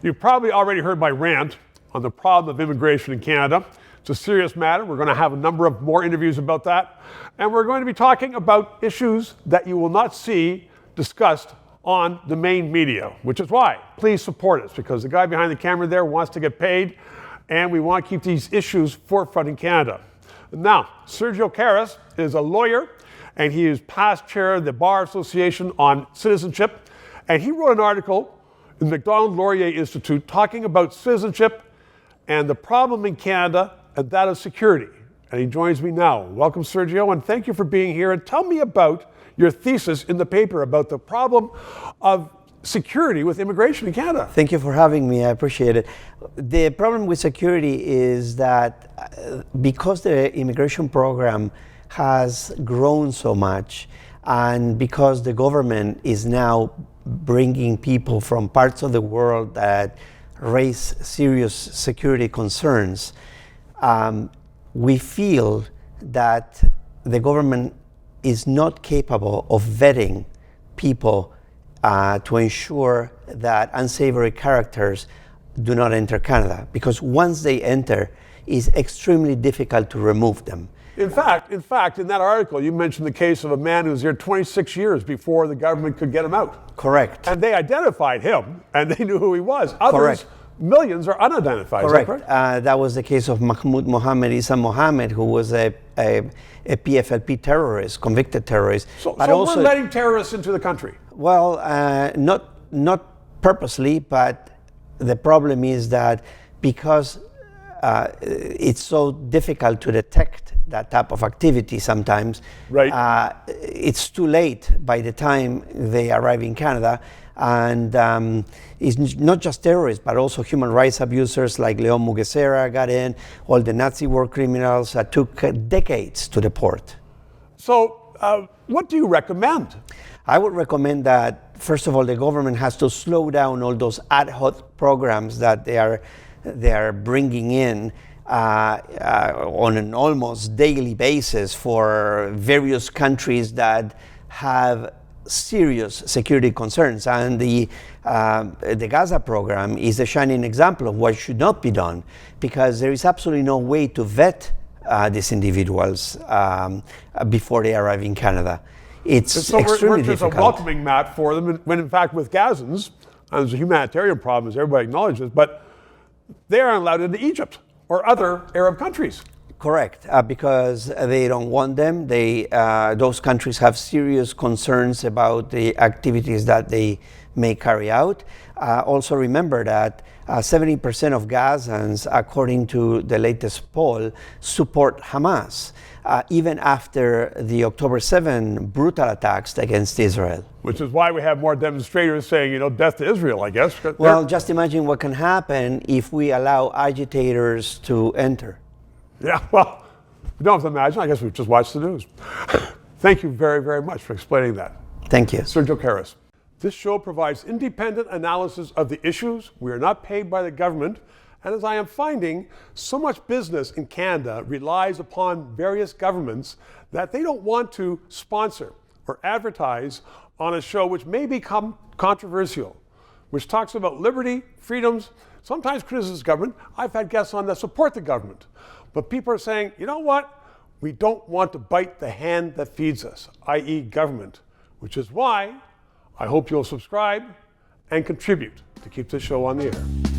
You've probably already heard my rant on the problem of immigration in Canada. It's a serious matter. We're going to have a number of more interviews about that. And we're going to be talking about issues that you will not see discussed on the main media, which is why please support us, because the guy behind the camera there wants to get paid, and we want to keep these issues forefront in Canada. Now, Sergio Karas is a lawyer, and he is past chair of the Bar Association on Citizenship, and he wrote an article in the Macdonald-Laurier Institute talking about citizenship and the problem in Canada, and that is security. And he joins me now. Welcome, Sergio, and thank you for being here. And tell me about your thesis in the paper about the problem of security with immigration in Canada. Thank you for having me. I appreciate it. The problem with security is that because the immigration program has grown so much, and because the government is now bringing people from parts of the world that raise serious security concerns, we feel that the government is not capable of vetting people to ensure that unsavory characters do not enter Canada, because once they enter, it's extremely difficult to remove them. In fact, in that article, you mentioned the case of a man who was here 26 years before the government could get him out. Correct. And they identified him, and they knew who he was. Others, correct. Millions are unidentified. Correct. Is that correct? That was the case of Mahmoud Mohammed Isa Mohammed, who was a PFLP terrorist, convicted terrorist. So we're letting terrorists into the country? Well, not purposely, but the problem is that because it's so difficult to detect that type of activity sometimes, right. It's too late by the time they arrive in Canada. And it's not just terrorists, but also human rights abusers like Leon Mugesera got in, all the Nazi war criminals that took decades to deport. So what do you recommend? I would recommend that, first of all, the government has to slow down all those ad hoc programs that they are bringing in on an almost daily basis for various countries that have serious security concerns. And the Gaza program is a shining example of what should not be done, because there is absolutely no way to vet these individuals before they arrive in Canada. It's extremely difficult. We're just a welcoming mat for them, when in fact with Gazans, and there's a humanitarian problem, as everybody acknowledges, but they aren't allowed into Egypt or other Arab countries. Correct, because they don't want them. Those countries have serious concerns about the activities that they may carry out. Also remember that 70% of Gazans, according to the latest poll, support Hamas, even after the October 7 brutal attacks against Israel. Which is why we have more demonstrators saying, death to Israel, I guess. Well, just imagine what can happen if we allow agitators to enter. Yeah, well, we don't have to imagine. I guess we've just watched the news. Thank you very, very much for explaining that. Thank you. Sergio Karas. This show provides independent analysis of the issues. We are not paid by the government. And as I am finding, so much business in Canada relies upon various governments that they don't want to sponsor or advertise on a show which may become controversial, which talks about liberty, freedoms, sometimes criticizes government. I've had guests on that support the government. But people are saying, you know what? We don't want to bite the hand that feeds us, i.e. government, which is why I hope you'll subscribe and contribute to keep this show on the air.